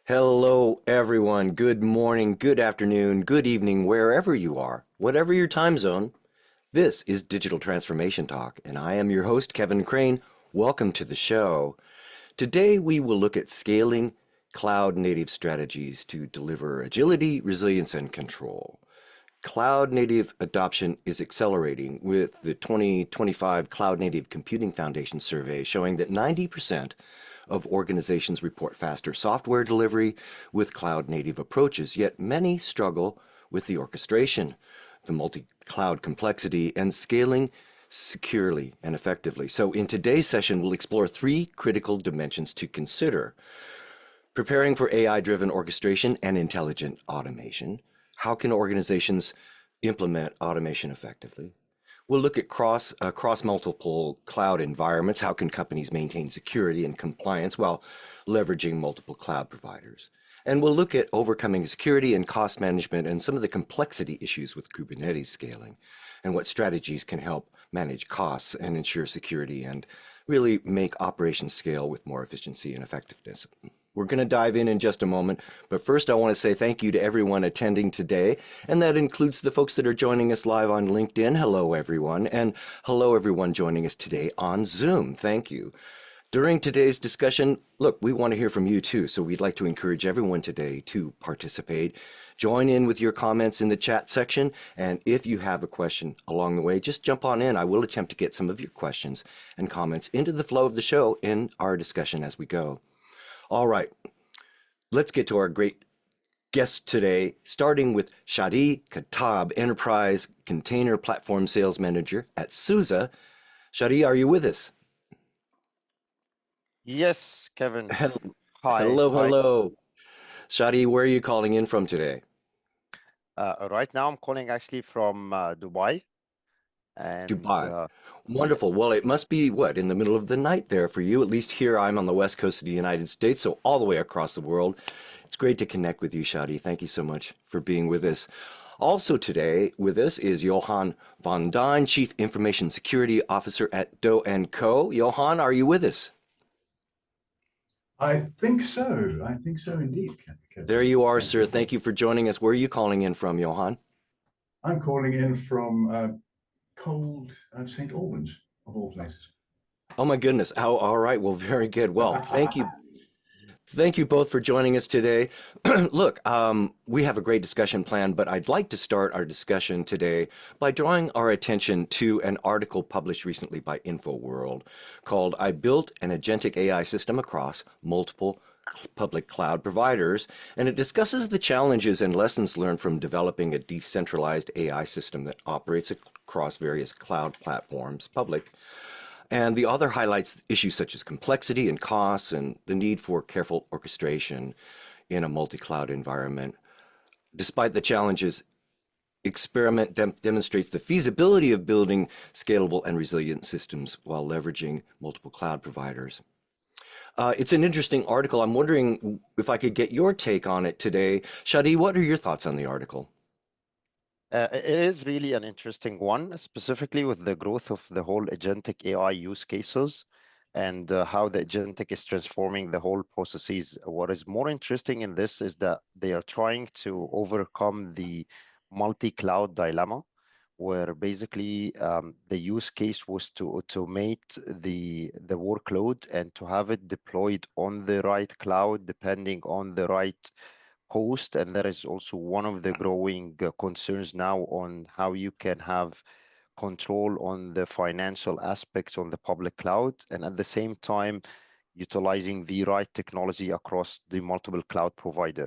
Hello, everyone. Good morning, good afternoon, good evening, wherever you are, whatever your time zone. This is Digital Transformation Talk, and I am your host, Kevin Crane. Welcome to the show. Today, we will look at scaling cloud native strategies to deliver agility, resilience, and control. Cloud native adoption is accelerating with the 2025 Cloud Native Computing Foundation survey showing that 90% of organizations report faster software delivery with cloud native approaches, yet many struggle with the orchestration, the multi-cloud complexity, and scaling securely and effectively. So in today's session, we'll explore three critical dimensions to consider: preparing for AI-driven orchestration and intelligent automation. How can organizations implement automation effectively? We'll look at across multiple cloud environments. How can companies maintain security and compliance while leveraging multiple cloud providers? And we'll look at overcoming security and cost management and some of the complexity issues with Kubernetes scaling and what strategies can help manage costs and ensure security and really make operations scale with more efficiency and effectiveness. We're going to dive in just a moment, but first I want to say thank you to everyone attending today, and that includes the folks that are joining us live on LinkedIn. Hello, everyone, and hello, everyone joining us today on Zoom. Thank you. During today's discussion, look, we want to hear from you too, so we'd like to encourage everyone today to participate. Join in with your comments in the chat section, and if you have a question along the way, just jump on in. I will attempt to get some of your questions and comments into the flow of the show in our discussion as we go. All right, let's get to our great guest today, starting with Shadi Khattab, Enterprise Container Platform Sales Manager at SUSE. Shadi, are you with us? Yes, Kevin. Hi, Hello, hi. hello. Shadi, where are you calling in from today? Right now I'm calling actually from Dubai, and Dubai. Wonderful. yes, Well, it must be what, in the middle of the night there for you? At least here I'm on the west coast of the United States, so all the way across the world. It's great to connect with you, Shadi. Thank you so much for being with us. Also today with us is Johan van Daan, Chief Information Security Officer at Doe& Co. Johan, are you with us? I think so. I think so indeed, There Kevin. you are, Thank sir. you. Thank you for joining us. Where are you calling in from, Johan? I'm calling in from cold St. Albans, of all places. Oh my goodness. Oh, all right. Well, very good. Well, thank you. Thank you both for joining us today. Look, we have a great discussion plan, but I'd like to start our discussion today by drawing our attention to an article published recently by InfoWorld called "I Built an Agentic AI System Across Multiple Public Cloud Providers," and it discusses the challenges and lessons learned from developing a decentralized AI system that operates across various cloud platforms, public. And the author highlights issues such as complexity and costs and the need for careful orchestration in a multi-cloud environment. Despite the challenges, experiment demonstrates the feasibility of building scalable and resilient systems while leveraging multiple cloud providers. It's an interesting article. I'm wondering if I could get your take on it today. Shadi, what are your thoughts on the article? it is really an interesting one, specifically with the growth of the whole agentic AI use cases and how the agentic is transforming the whole processes. What is more interesting in this is that they are trying to overcome the multi-cloud dilemma, where basically the use case was to automate the workload and to have it deployed on the right cloud depending on the right host. And that is also one of the growing concerns now on how you can have control on the financial aspects on the public cloud, and at the same time utilizing the right technology across the multiple cloud provider.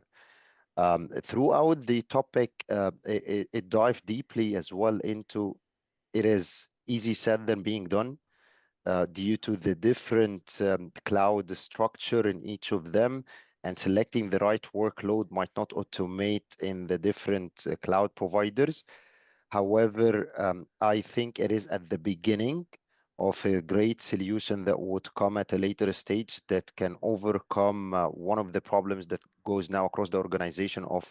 Throughout the topic, it dived deeply as well into it is easy said than being done due to the different cloud structure in each of them, and selecting the right workload might not automate in the different cloud providers. However, I think it is at the beginning of a great solution that would come at a later stage that can overcome one of the problems that goes now across the organization of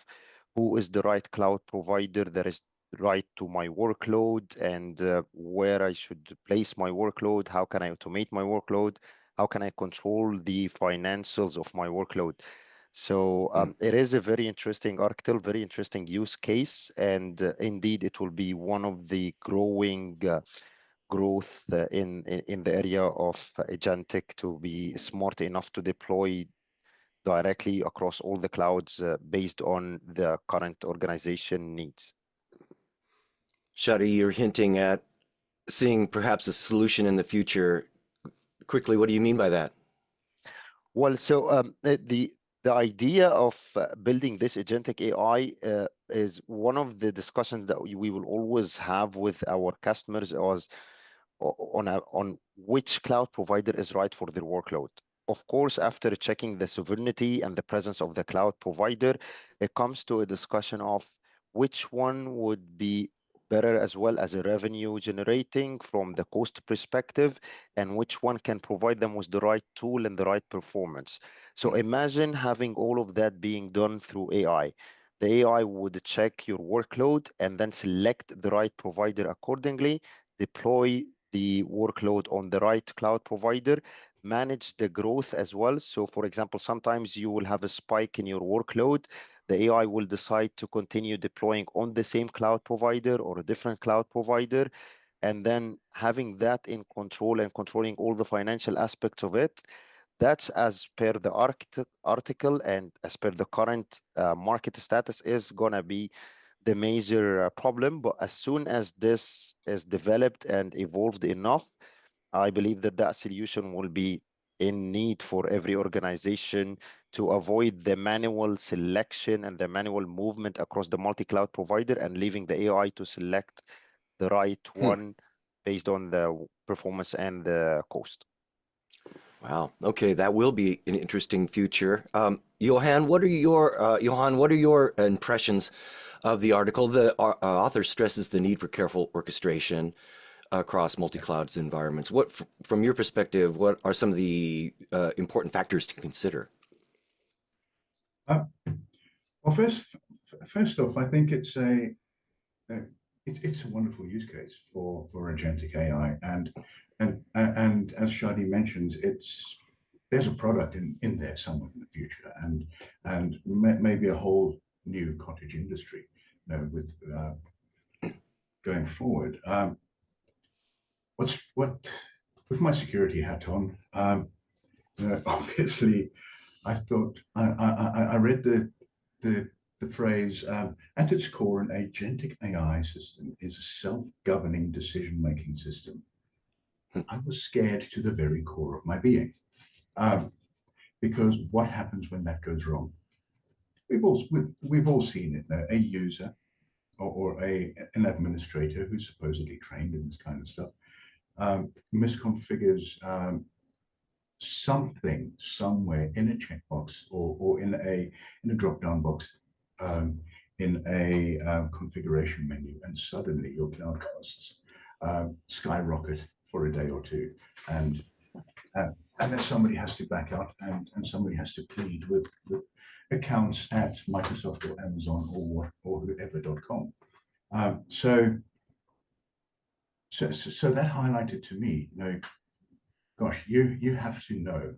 who is the right cloud provider that is right to my workload, and where I should place my workload, how can I automate my workload, how can I control the financials of my workload. So it is a very interesting article, very interesting use case, and indeed it will be one of the growing growth in the area of agentic to be smart enough to deploy directly across all the clouds based on the current organization needs. Shadi, you're hinting at seeing perhaps a solution in the future. Quickly, what do you mean by that? Well, so the idea of building this agentic AI is one of the discussions that we will always have with our customers on which cloud provider is right for their workload. Of course, after checking the sovereignty and the presence of the cloud provider, it comes to a discussion of which one would be better as well as a revenue generating from the cost perspective, and which one can provide them with the right tool and the right performance. So imagine having all of that being done through AI. The AI would check your workload and then select the right provider accordingly, deploy the workload on the right cloud provider, manage the growth as well. So for example, sometimes you will have a spike in your workload. The AI will decide to continue deploying on the same cloud provider or a different cloud provider, and then having that in control and controlling all the financial aspects of it. That's as per the article and as per the current market status is going to be the major problem. But as soon as this is developed and evolved enough, I believe that that solution will be in need for every organization to avoid the manual selection and the manual movement across the multi-cloud provider and leaving the AI to select the right one based on the performance and the cost. Wow. Okay, that will be an interesting future. Johan, what are your impressions of the article? The author stresses the need for careful orchestration across multi-cloud environments. From your perspective, what are some of the important factors to consider? Well, first off, I think it's a wonderful use case for agentic AI, and as Shadi mentions, there's a product in there somewhere in the future, and maybe a whole new cottage industry, with going forward. What with my security hat on, obviously, I thought I read the phrase, at its core, an agentic AI system is a self-governing decision-making system. I was scared to the very core of my being, because what happens when that goes wrong? We've all seen it. A user or an administrator who's supposedly trained in this kind of stuff misconfigures something somewhere in a checkbox or in a drop-down box in a configuration menu, and suddenly your cloud costs skyrocket for a day or two, and then somebody has to back out, and somebody has to plead with accounts at Microsoft or Amazon or whoever.com. So that highlighted to me, gosh, you have to know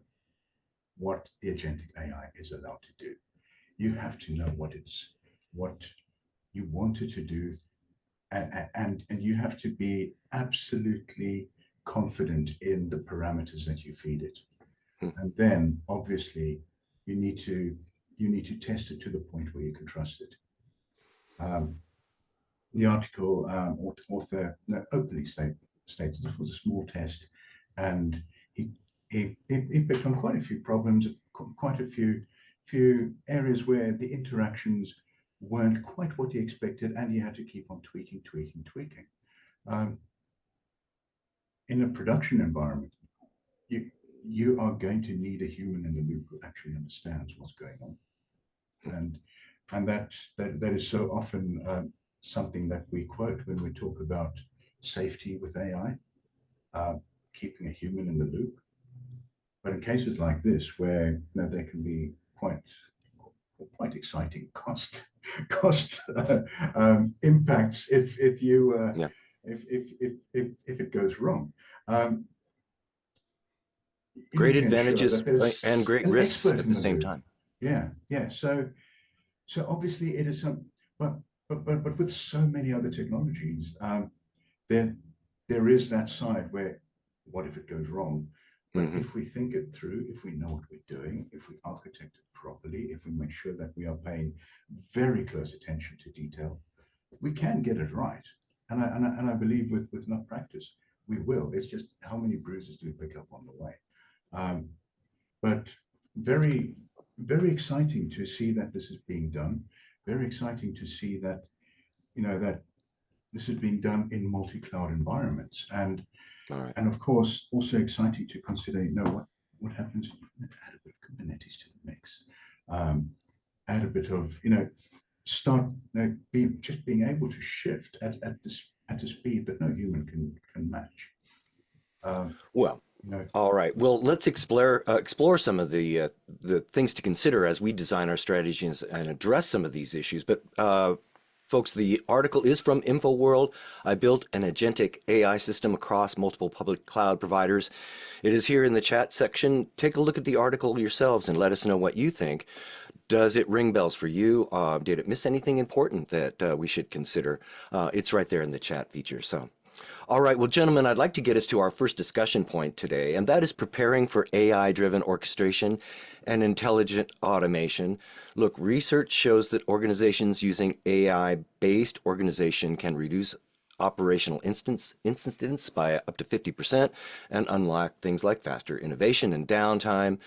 what the agentic AI is allowed to do. You have to know what you want it to do, and you have to be absolutely confident in the parameters that you feed it. And then obviously you need to test it to the point where you can trust it. The article author openly states this was a small test, and he picked on quite a few problems, quite a few areas where the interactions weren't quite what he expected, and he had to keep on tweaking. In a production environment, you are going to need a human in the loop who actually understands what's going on, and that is so often something that we quote when we talk about safety with AI, keeping a human in the loop. But in cases like this, where there can be quite exciting cost impacts if it goes wrong. Great advantages and great risks at the same time. Yeah. So obviously it is some, but with so many other technologies, there there is that side where what if it goes wrong? But Hmm. if we think it through, if we know what we're doing, if we architect it properly, if we make sure that we are paying very close attention to detail, we can get it right. And I believe with enough practice, we will. It's just how many bruises do we pick up on the way? Um, but very, very exciting to see that this is being done. Very exciting to see that, that this is being done in multi-cloud environments. All right. And of course, also exciting to consider, what happens if you add a bit of Kubernetes to the mix, add a bit of, start just being able to shift at the speed that no human can match. Um, Well, you know, all right. Well, let's explore some of the things to consider as we design our strategies and address some of these issues. But folks, the article is from InfoWorld. I built an agentic AI system across multiple public cloud providers. It is here in the chat section. Take a look at the article yourselves and let us know what you think. Does it ring bells for you? Did it miss anything important that we should consider? It's right there in the chat feature. So. All right, well, gentlemen, I'd like to get us to our first discussion point today, and that is preparing for AI-driven orchestration and intelligent automation. Look, research shows that organizations using AI-based organization can reduce operational incidents by up to 50% and unlock things like faster innovation and downtime.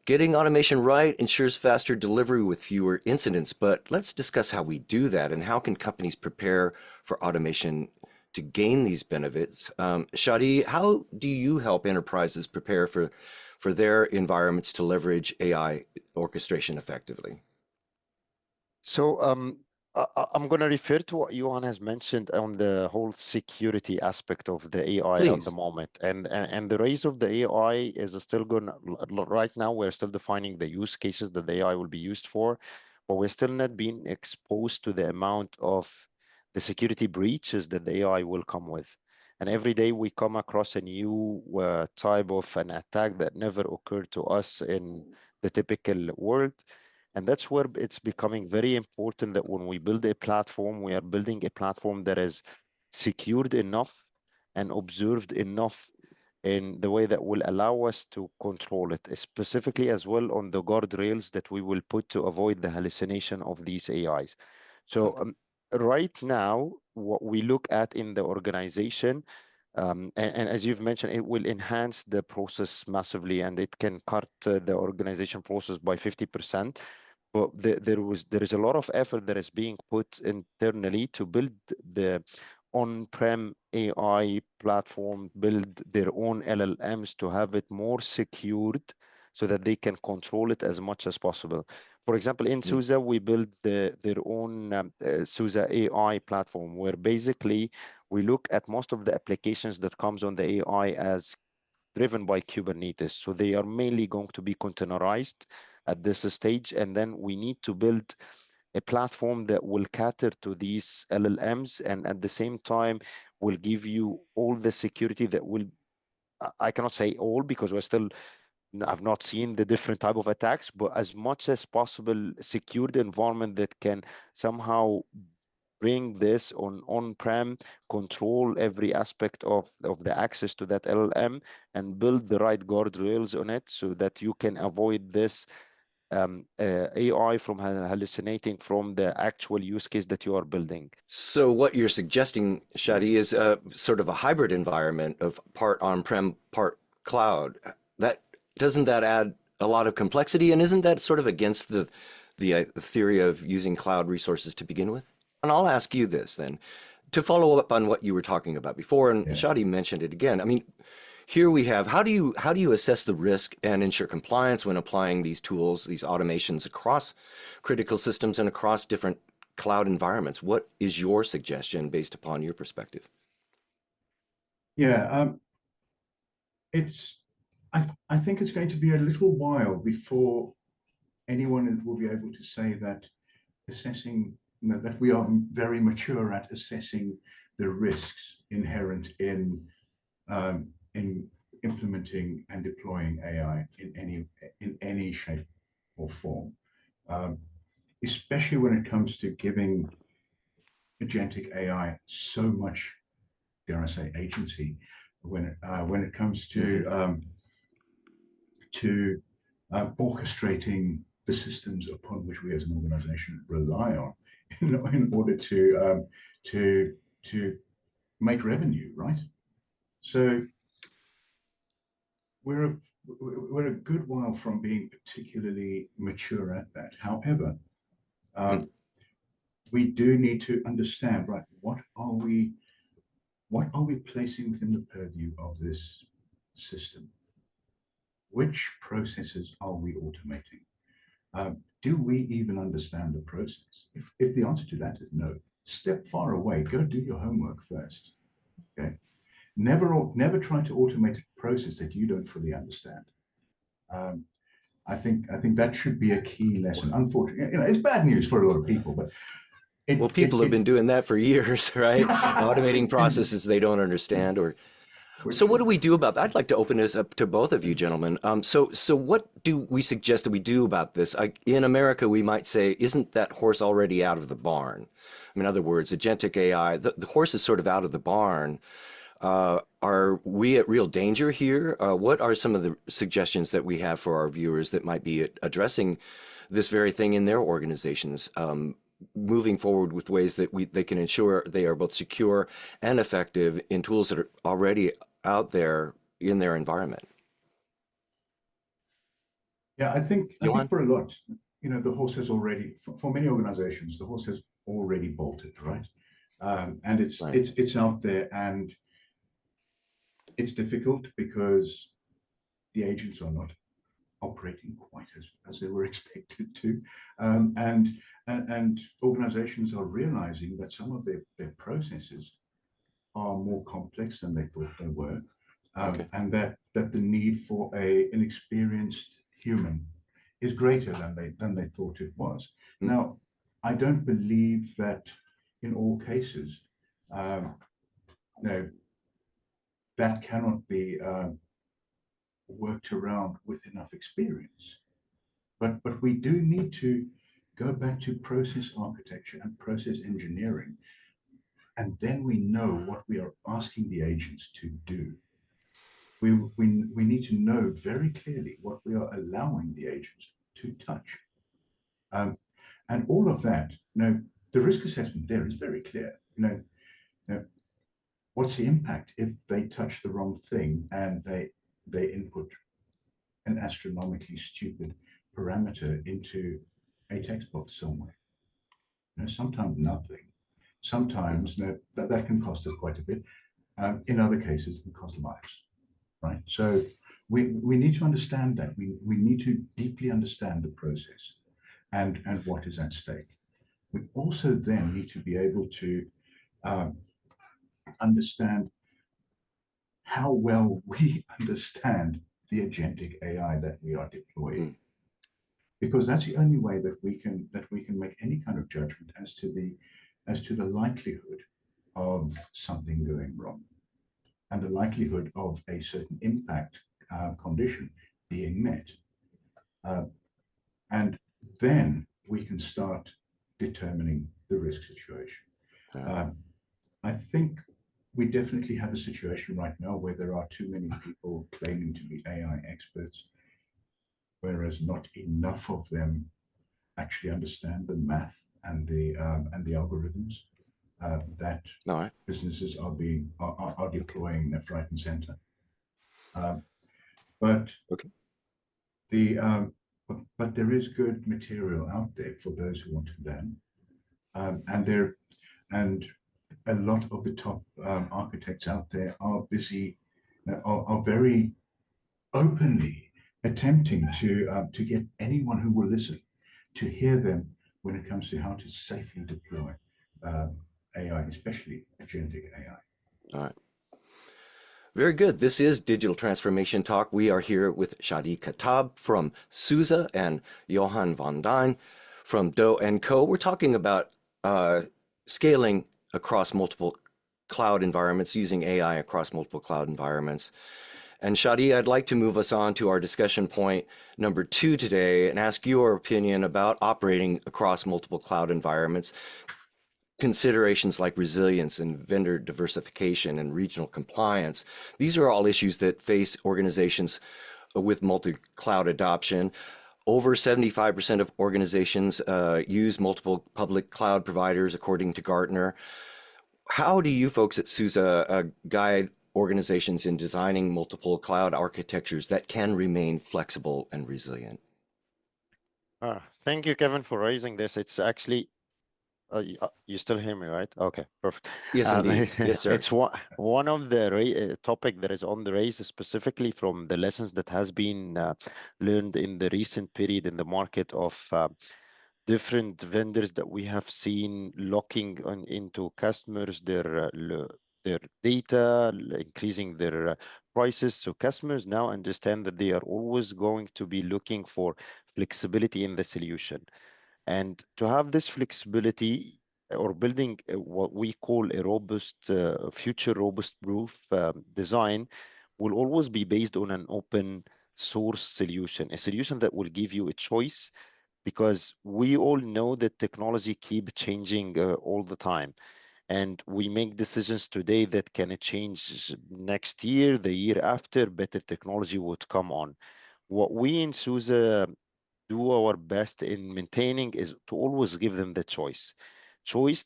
Getting automation right ensures faster delivery with fewer incidents, but let's discuss how we do that and how can companies prepare for automation to gain these benefits. Shadi, how do you help enterprises prepare for their environments to leverage AI orchestration effectively? So I'm going to refer to what Johan has mentioned on the whole security aspect of the AI at the Please. moment. And the rise of the AI is still going right now. We're still defining the use cases that the AI will be used for, but we're still not being exposed to the amount of the security breaches that the AI will come with. And every day we come across a new type of an attack that never occurred to us in the typical world. And that's where it's becoming very important that when we build a platform, we are building a platform that is secured enough and observed enough in the way that will allow us to control it, specifically as well on the guardrails that we will put to avoid the hallucination of these AIs. So right now, what we look at in the organization, and as you've mentioned, it will enhance the process massively, and it can cut the organization process by 50%. But there is a lot of effort that is being put internally to build the on-prem AI platform, build their own LLMs to have it more secured so that they can control it as much as possible. For example, in Mm. SUSE, we built their own SUSE AI platform, where basically we look at most of the applications that comes on the AI as driven by Kubernetes. So they are mainly going to be containerized at this stage. And then we need to build a platform that will cater to these LLMs and at the same time will give you all the security that will, I cannot say all because I've not seen the different type of attacks, but as much as possible secured environment that can somehow bring this on-prem, control every aspect of the access to that LLM, and build the right guardrails on it so that you can avoid this AI from hallucinating from the actual use case that you are building. So what you're suggesting, Shadi, is sort of a hybrid environment of part on-prem, part cloud. That doesn't that add a lot of complexity, and isn't that sort of against the theory of using cloud resources to begin with? And I'll ask you this then, to follow up on what you were talking about before, and Yeah. Shadi mentioned it again. I mean, here we have how do you assess the risk and ensure compliance when applying these tools, these automations across critical systems and across different cloud environments? What is your suggestion based upon your perspective? Yeah. It's. I think it's going to be a little while before anyone will be able to say that assessing, that we are very mature at assessing the risks inherent in implementing and deploying AI in any shape or form, um, especially when it comes to giving agentic AI so much, dare I say, agency, when it comes to orchestrating the systems upon which we as an organization rely on in order to make revenue, right? So we're a, we're a good while from being particularly mature at that. However, Mm. we do need to understand, right? What are we placing within the purview of this system? Which processes are we automating? Do we even understand the process? If the answer to that is no, step far away. Go do your homework first. Okay. Never try to automate a process that you don't fully understand. Um, I think that should be a key lesson. Unfortunately, it's bad news for a lot of people, but Well, people have been doing that for years, right? Automating processes they don't understand, or so. which What do we do about that? I'd like to open this up to both of you, gentlemen. So what do we suggest that we do about this? In America, we might say, isn't that horse already out of the barn? In other words, agentic AI, the horse is sort of out of the barn. Are we at real danger here? What are some of the suggestions that we have for our viewers that might be addressing this very thing in their organizations, moving forward with ways that they can ensure they are both secure and effective in tools that are already out there in their environment? Yeah, I think Johan? for a lot, the horse has already, for many organizations, the horse has already bolted, right? And it's Right. it's it's out there, and it's difficult because the agents are not operating quite as they were expected to, and organizations are realizing that some of their processes are more complex than they thought they were, Okay. and that the need for an experienced human is greater than they thought it was. Mm. Now, I don't believe that in all cases, um, no, that cannot be worked around with enough experience. But we do need to go back to process architecture and process engineering, and then we know what we are asking the agents to do. We need to know very clearly what we are allowing the agents to touch. Um, and all of that, the risk assessment there is very clear. You know, what's the impact if they touch the wrong thing and they input an astronomically stupid parameter into a text box somewhere? Sometimes nothing. Mhm. Sometimes that can cost us quite a bit. In other cases, it can cost lives, right? So we need to understand that. We need to deeply understand the process and what is at stake. We also then need to be able to um, understand how well we understand the agentic AI that we are deploying, Mm. because that's the only way that we can make any kind of judgment as to the likelihood of something going wrong and the likelihood of a certain impact condition being met. Uh, and then we can start determining the risk situation. All right. Um, I think we definitely have a situation right now where there are too many people claiming to be AI experts, whereas not enough of them actually understand the math and the algorithms that All right. businesses are Okay. deploying left, right, and center. Um, but Okay. the but there is good material out there for those who want to learn, and a lot of the top architects out there are busy, are very openly attempting to get anyone who will listen to hear them when it comes to how to safely deploy um, AI, especially agentic AI. All right. Very good. This is Digital Transformation Talk. We are here with Shadi Katab from SUSE and Johan van Dijn from Doe & Co. We're talking about scaling across multiple cloud environments, using AI across multiple cloud environments. And Shadi, I'd like to move us on to our discussion point number 2 today and ask your opinion about operating across multiple cloud environments. Considerations like resilience and vendor diversification and regional compliance. These are all issues that face organizations with multi-cloud adoption. Over 75% of organizations use multiple public cloud providers, according to Gartner. How do you folks at SUSE guide organizations in designing multiple cloud architectures that can remain flexible and resilient? Thank you, Kevin, for raising this. It's actually you still hear me, right? Okay, perfect. Yes, indeed. Yes, sir. It's one of the topic that is on the raise, specifically from the lessons that has been learned in the recent period in the market of different vendors that we have seen locking into customers their data, increasing their prices. So customers now understand that they are always going to be looking for flexibility in the solution. And to have this flexibility or building what we call a robust, future robust proof design will always be based on an open source solution, a solution that will give you a choice, because we all know that technology keep changing all the time. And we make decisions today that can change next year, the year after, better technology would come on. What we in SUSE do our best in maintaining is to always give them the choice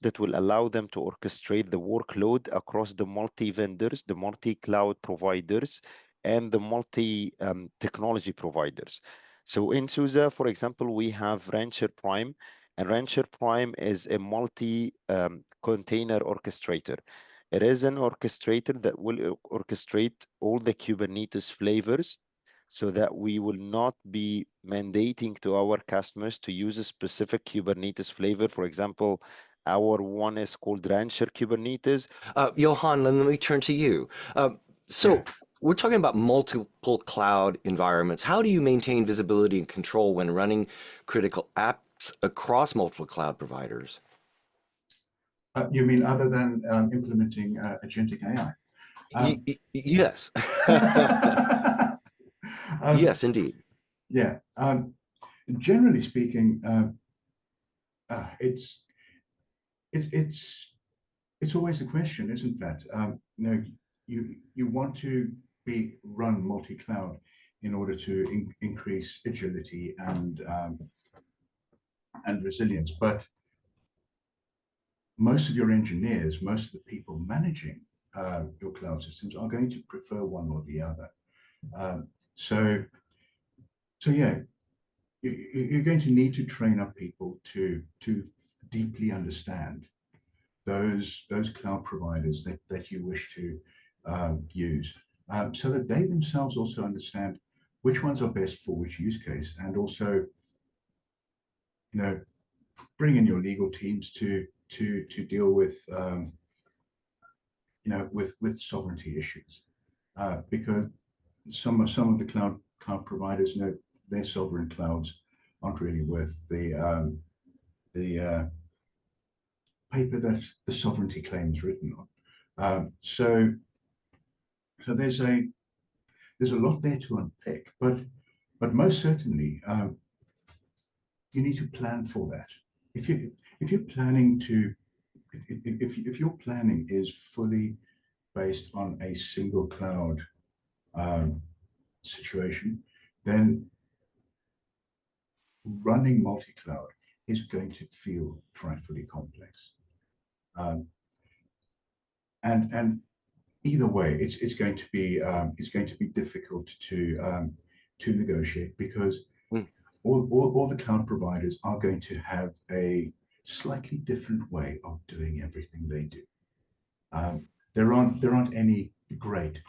that will allow them to orchestrate the workload across the multi-vendors, the multi-cloud providers, and the multi-technology providers. So in SUSE, for example, we have Rancher Prime, and Rancher Prime is a multi-container orchestrator. It is an orchestrator that will orchestrate all the Kubernetes flavors, so that we will not be mandating to our customers to use a specific Kubernetes flavor. For example, our one is called Rancher Kubernetes. Johan, let me turn to you. So Yeah. we're talking about multiple cloud environments. How do you maintain visibility and control when running critical apps across multiple cloud providers? You mean other than implementing agentic AI? Yes. Yes, indeed. Yeah. Generally speaking, it's it's always a question, isn't that? You want to be run multi-cloud in order to increase agility and resilience, but most of your engineers, most of the people managing your cloud systems are going to prefer one or the other. So yeah, you're going to need to train up people to deeply understand those cloud providers that you wish to use, so that they themselves also understand which ones are best for which use case, and also, bring in your legal teams to deal with with sovereignty issues, because some of the cloud providers know their sovereign clouds aren't really worth the paper that the sovereignty claim is written on. So there's a lot there to unpick, but most certainly you need to plan for that. If you're planning to if your planning is fully based on a single cloud situation, then running multi-cloud is going to feel frightfully complex. And either way, it's going to be difficult to negotiate, because Mm. all the cloud providers are going to have a slightly different way of doing everything they do. There aren't any great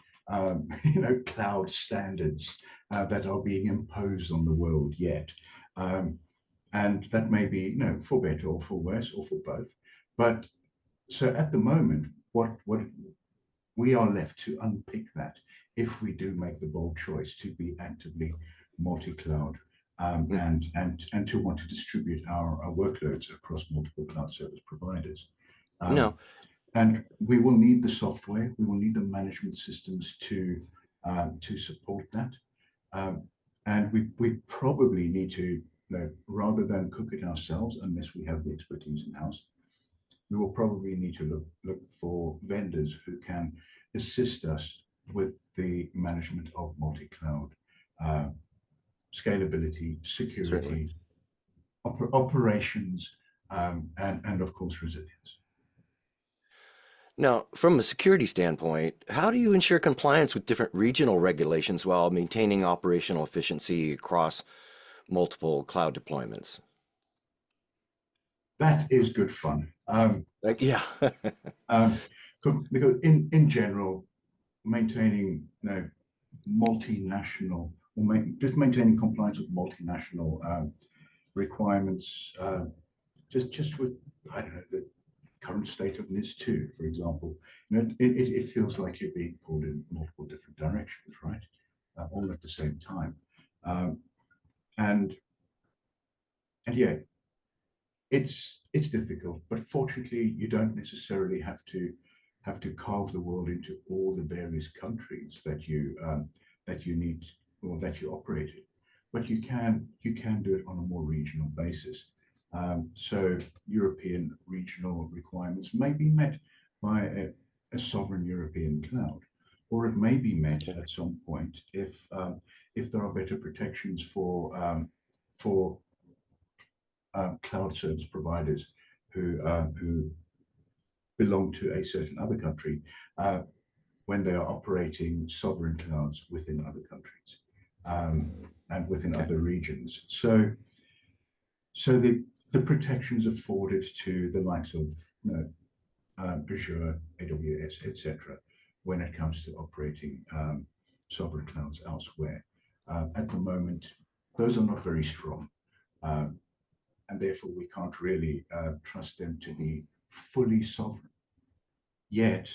cloud standards that are being imposed on the world yet, and that may be for better or for worse or for both. But so at the moment, what we are left to unpick that if we do make the bold choice to be actively multi-cloud, and to want to distribute our workloads across multiple cloud service providers. No. And we will need the software, we will need the management systems to to support that. And we probably need to, rather than cook it ourselves, unless we have the expertise in-house, we will probably need to look for vendors who can assist us with the management of multi-cloud, scalability, Certainly. security, operations, and of course resilience. Now, from a security standpoint, how do you ensure compliance with different regional regulations while maintaining operational efficiency across multiple cloud deployments? That is good fun. Like, yeah. Because in general, maintaining multinational or just maintaining compliance with multinational requirements, just with, I don't know, the current state of NIS2, for example, it feels like you're being pulled in multiple different directions, right? All at the same time. And yeah, it's difficult, but fortunately, you don't necessarily have to carve the world into all the various countries that you need or that you operate in. But you can do it on a more regional basis. So European regional requirements may be met by a sovereign European cloud, or it may be met Okay. at some point if there are better protections for cloud service providers who belong to a certain other country when they are operating sovereign clouds within other countries and within Okay. other regions. So the protections afforded to the likes of Azure, AWS, etc., when it comes to operating sovereign clouds elsewhere. At the moment, those are not very strong. And therefore we can't really trust them to be fully sovereign. Yet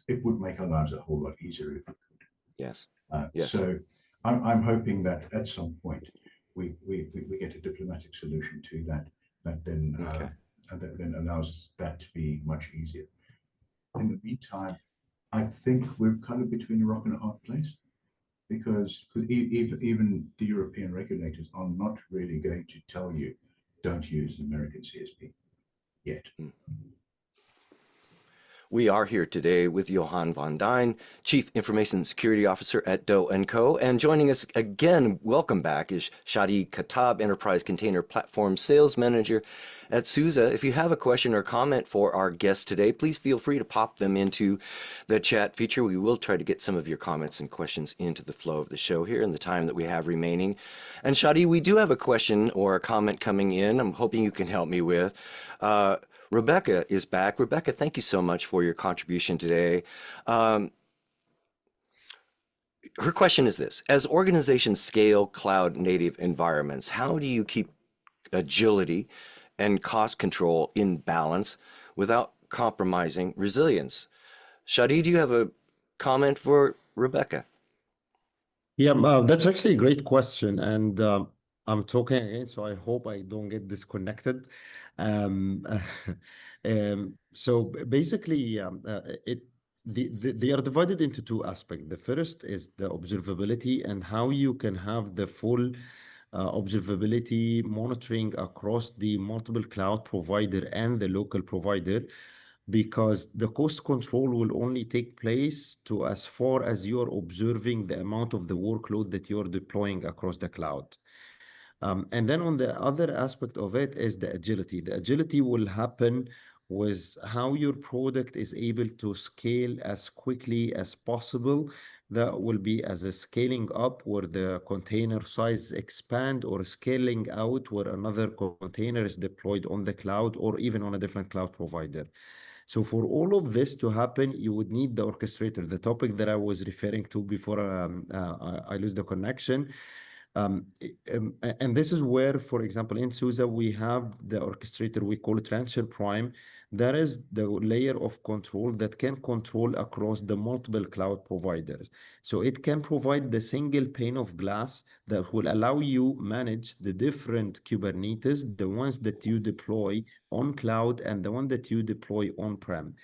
it would make our lives a whole lot easier if we could. Yes. Yes. So I'm hoping that at some point we get a diplomatic solution to that Okay. that then allows that to be much easier. In the meantime, I think we're kind of between a rock and a hard place because even the European regulators are not really going to tell you don't use an American CSP yet. We are here today with Johan van Dijn, Chief Information Security Officer at Doe & Co. And joining us again, welcome back, is Shadi Khattab, Enterprise Container Platform Sales Manager at SUSE. If you have a question or comment for our guest today, please feel free to pop them into the chat feature. We will try to get some of your comments and questions into the flow of the show here in the time that we have remaining. And Shadi, we do have a question or a comment coming in I'm hoping you can help me with. Rebecca is back. Rebecca, thank you so much for your contribution today. Her question is this: as organizations scale cloud native environments, how do you keep agility and cost control in balance without compromising resilience? Shadi, do you have a comment for Rebecca? Yeah, that's actually a great question. And I'm talking again, so I hope I don't get disconnected. Um, basically, they are divided into two aspects. The first is the observability and how you can have the full observability monitoring across the multiple cloud provider and the local provider, because the cost control will only take place to as far as you're observing the amount of the workload that you're deploying across the cloud. And then on the other aspect of it is the agility. The agility will happen with how your product is able to scale as quickly as possible. That will be as a scaling up where the container size expand, or scaling out where another container is deployed on the cloud or even on a different cloud provider. So for all of this to happen, you would need the orchestrator, the topic that I was referring to before I lose the connection. And this is where, for example, in SUSE, we have the orchestrator, we call it Rancher Prime. That is the layer of control that can control across the multiple cloud providers. So it can provide the single pane of glass that will allow you manage the different Kubernetes, the ones that you deploy on cloud and the one that you deploy on-prem.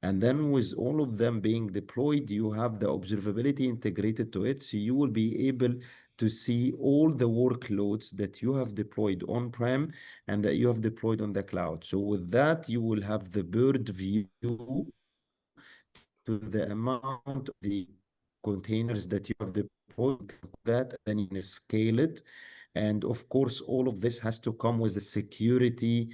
And then with all of them being deployed, you have the observability integrated to it. So you will be able to see all the workloads that you have deployed on-prem and that you have deployed on the cloud. So with that, you will have the bird view to the amount of the containers that you have deployed, that, and then you can scale it. And of course, all of this has to come with the security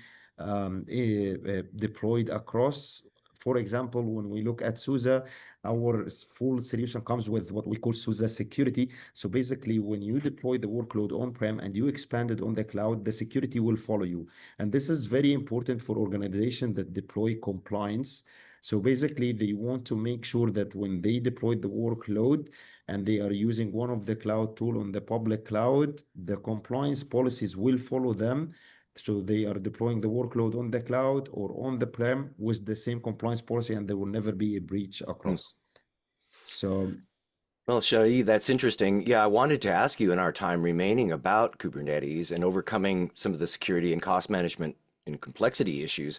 deployed across. For example, when we look at SUSE, our full solution comes with what we call SUSE security. So basically, when you deploy the workload on-prem and you expand it on the cloud, the security will follow you. And this is very important for organizations that deploy compliance. So basically, they want to make sure that when they deploy the workload and they are using one of the cloud tool on the public cloud, the compliance policies will follow them. So they are deploying the workload on the cloud or on the prem with the same compliance policy, and there will never be a breach across. So Well, Shai, that's interesting. Yeah, I wanted to ask you in our time remaining about Kubernetes and overcoming some of the security and cost management and complexity issues.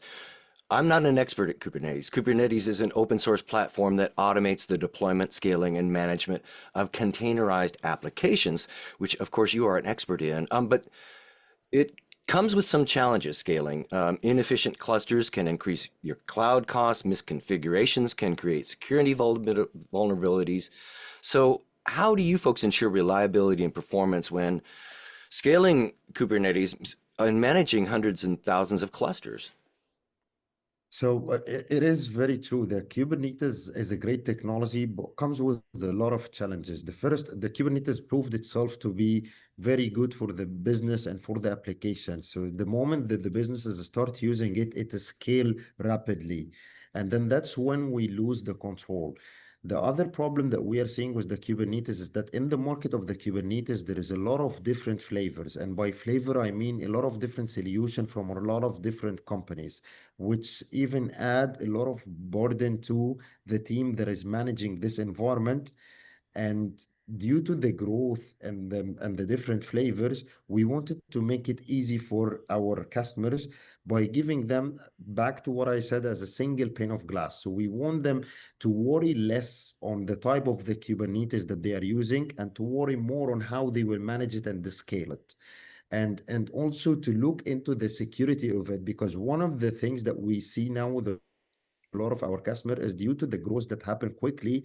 I'm not an expert at Kubernetes. Kubernetes is an open source platform that automates the deployment, scaling, and management of containerized applications, which of course you are an expert in. But it comes with some challenges scaling. Inefficient clusters can increase your cloud costs, misconfigurations can create security vulnerabilities. So how do you folks ensure reliability and performance when scaling Kubernetes and managing hundreds and thousands of clusters? So it is very true that Kubernetes is a great technology, but comes with a lot of challenges. The first, the Kubernetes proved itself to be very good for the business and for the application. So the moment that the businesses start using it, it scale rapidly. And then that's when we lose the control. The other problem that we are seeing with the Kubernetes is that in the market of the Kubernetes, there is a lot of different flavors. And by flavor, I mean a lot of different solutions from a lot of different companies, which even add a lot of burden to the team that is managing this environment. And due to the growth and the different flavors, we wanted to make it easy for our customers by giving them back to what I said as a single pane of glass. So we want them to worry less on the type of the Kubernetes that they are using and to worry more on how they will manage it and scale it. And also to look into the security of it, because one of the things that we see now with a lot of our customers is due to the growth that happened quickly,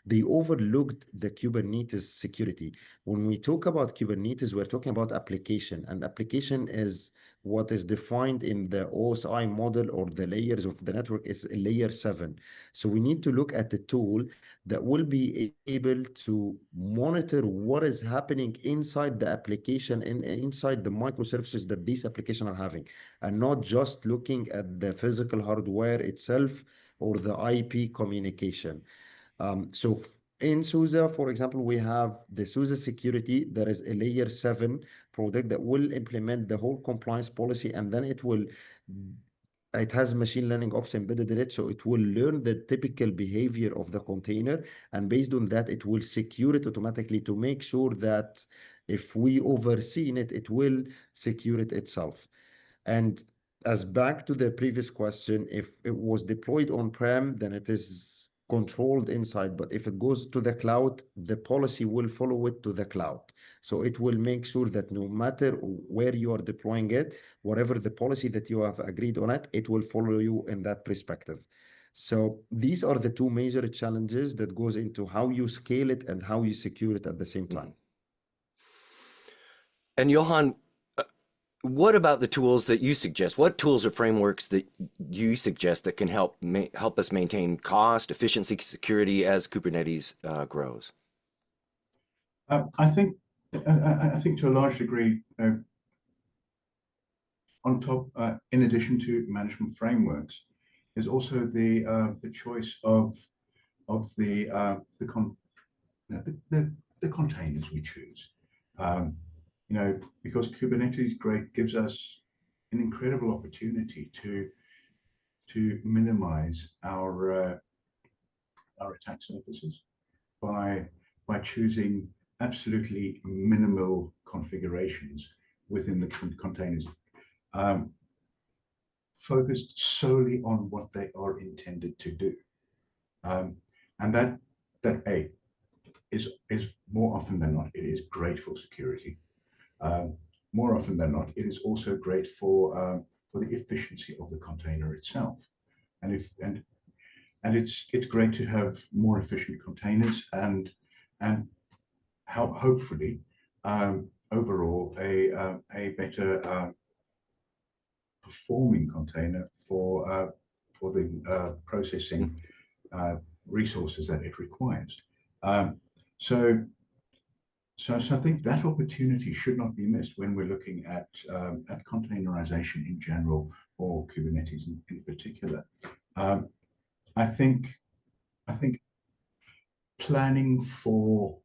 they overlooked the Kubernetes security. When we talk about Kubernetes, we're talking about application, and application is what is defined in the OSI model or the layers of the network is layer 7. So we need to look at the tool that will be able to monitor what is happening inside the application and inside the microservices that these applications are having, and not just looking at the physical hardware itself or the IP communication. So in SUSE, for example, we have the SUSE security. There is a layer 7 product that will implement the whole compliance policy, and then it has machine learning ops embedded in it. So it will learn the typical behavior of the container. And based on that, it will secure it automatically to make sure that if we overseen it, it will secure it itself. And as back to the previous question, if it was deployed on-prem, then it is controlled inside. But if it goes to the cloud, the policy will follow it to the cloud. So it will make sure that no matter where you are deploying it, whatever the policy that you have agreed on it, it will follow you in that perspective. So these are the two major challenges that goes into how you scale it and how you secure it at the same time. And Johan, what about the tools that you suggest? What tools or frameworks that you suggest that can help us maintain cost, efficiency, security as Kubernetes grows? I think to a large degree, on top, in addition to management frameworks, is also the choice of the containers we choose. Because Kubernetes gives us an incredible opportunity to minimize our attack surfaces by choosing absolutely minimal configurations within the containers, focused solely on what they are intended to do. And that A is more often than not, it is great for security. More often than not, it is also great for the efficiency of the container itself. And it's great to have more efficient containers and how hopefully overall a better performing container for the processing resources that it requires. So I think that opportunity should not be missed when we're looking at containerization in general or Kubernetes in particular. I think planning for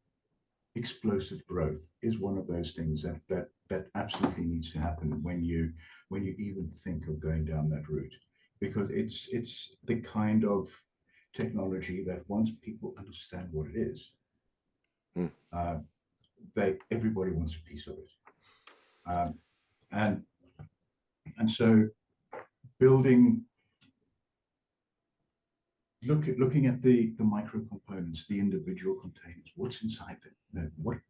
explosive growth is one of those things that absolutely needs to happen when you even think of going down that route, because it's the kind of technology that once people understand what it is, everybody wants a piece of it, and so building. Looking at the micro components, the individual containers, what's inside them? Where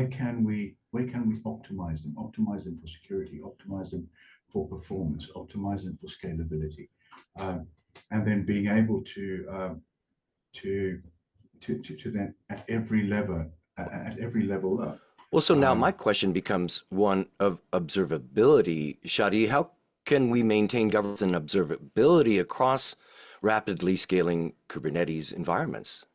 can we optimize them? Optimize them for security, optimize them for performance, optimize them for scalability, and then being able to then at every level up. Well, so now my question becomes one of observability. Shadi, how can we maintain governance and observability across rapidly scaling Kubernetes environments?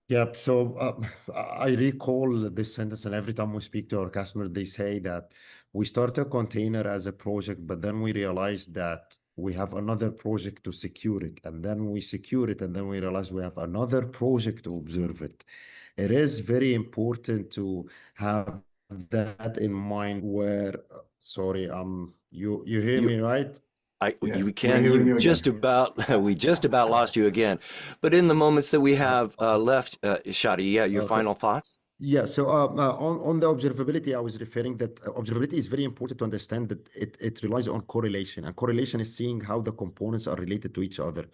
Yep. So I recall this sentence, and every time we speak to our customer, they say that we start a container as a project, but then we realize that we have another project to secure it, and then we secure it, and then we realize we have another project to observe it. It is very important to have that in mind. Where, sorry, you hear me, right? We just about lost you again. But in the moments that we have left, Shadi, your final thoughts? Yeah, so on the observability, I was referring that observability is very important to understand that it relies on correlation, and correlation is seeing how the components are related to each other.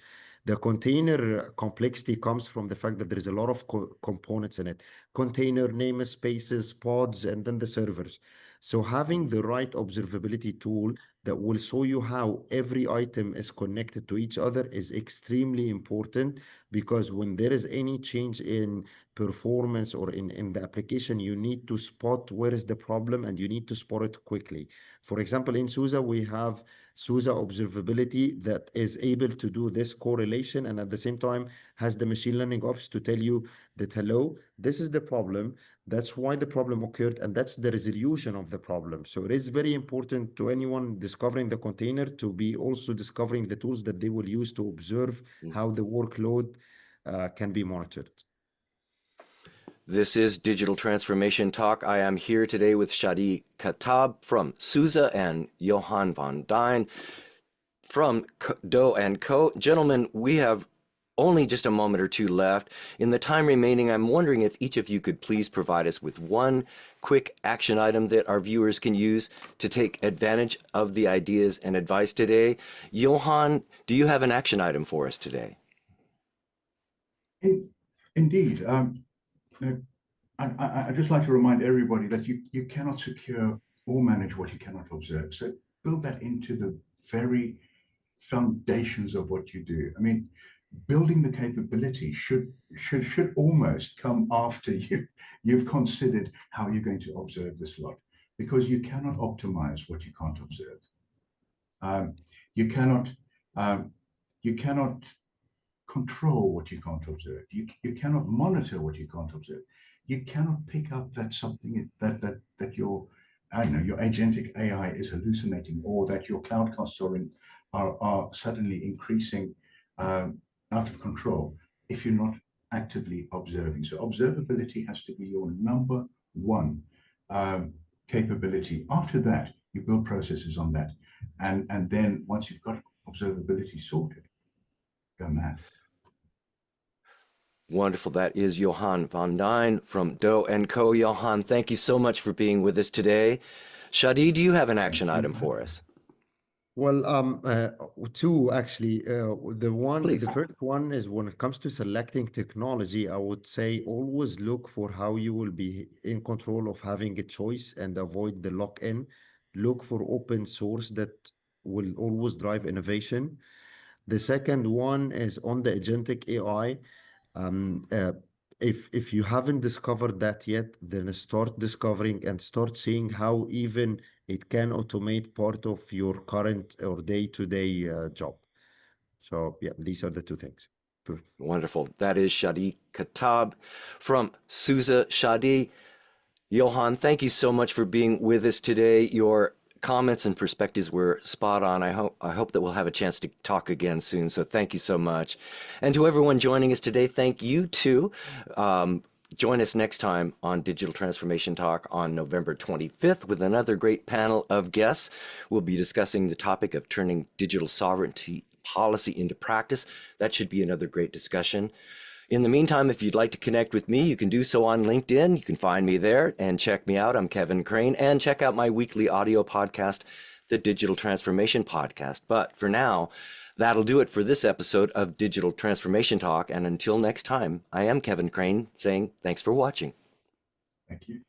The container complexity comes from the fact that there is a lot of components in it: container, namespaces, pods, and then the servers. So having the right observability tool that will show you how every item is connected to each other is extremely important, because when there is any change in performance or in the application, you need to spot where is the problem and you need to spot it quickly. For example, in SUSE, we have SUSE observability that is able to do this correlation and at the same time has the machine learning ops to tell you that, hello, this is the problem, that's why the problem occurred, and that's the resolution of the problem. So it is very important to anyone discovering the container to be also discovering the tools that they will use to observe how the workload can be monitored. This is Digital Transformation Talk. I am here today with Shadi Khattab from SUSE and Johan van Dijn from Doe & Co. Gentlemen, we have only just a moment or two left. In the time remaining, I'm wondering if each of you could please provide us with one quick action item that our viewers can use to take advantage of the ideas and advice today. Johan, do you have an action item for us today? Indeed. I'd just like to remind everybody that you cannot secure or manage what you cannot observe. So build that into the very foundations of what you do. I mean, building the capability should almost come after you've considered how you're going to observe this lot, because you cannot optimize what you can't observe. You cannot control what you can't observe. You cannot monitor what you can't observe. You cannot pick up that something that your agentic AI is hallucinating, or that your cloud costs are suddenly increasing out of control if you're not actively observing. So observability has to be your number one capability. After that, you build processes on that, and then once you've got observability sorted, go mad. Wonderful. That is Johan van Dijn from Doe & Co. Johan, thank you so much for being with us today. Shadi, do you have an action item for us? Well, two actually. Please. The first one is when it comes to selecting technology, I would say always look for how you will be in control of having a choice and avoid the lock-in. Look for open source that will always drive innovation. The second one is on the agentic AI. Um, uh, if you haven't discovered that yet, then start discovering and start seeing how even it can automate part of your current or day-to-day job. So yeah, these are the two things. Wonderful. That is Shadi Katab from Sousa Shadi. Johan, thank you so much for being with us today. Your comments and perspectives were spot on. I hope that we'll have a chance to talk again soon. So thank you so much. And to everyone joining us today, thank you too. Join us next time on Digital Transformation Talk on November 25th with another great panel of guests. We'll be discussing the topic of turning digital sovereignty policy into practice. That should be another great discussion. In the meantime, if you'd like to connect with me, you can do so on LinkedIn. You can find me there and check me out. I'm Kevin Crane, and check out my weekly audio podcast, the Digital Transformation Podcast. But for now, that'll do it for this episode of Digital Transformation Talk. And until next time, I am Kevin Crane saying thanks for watching. Thank you.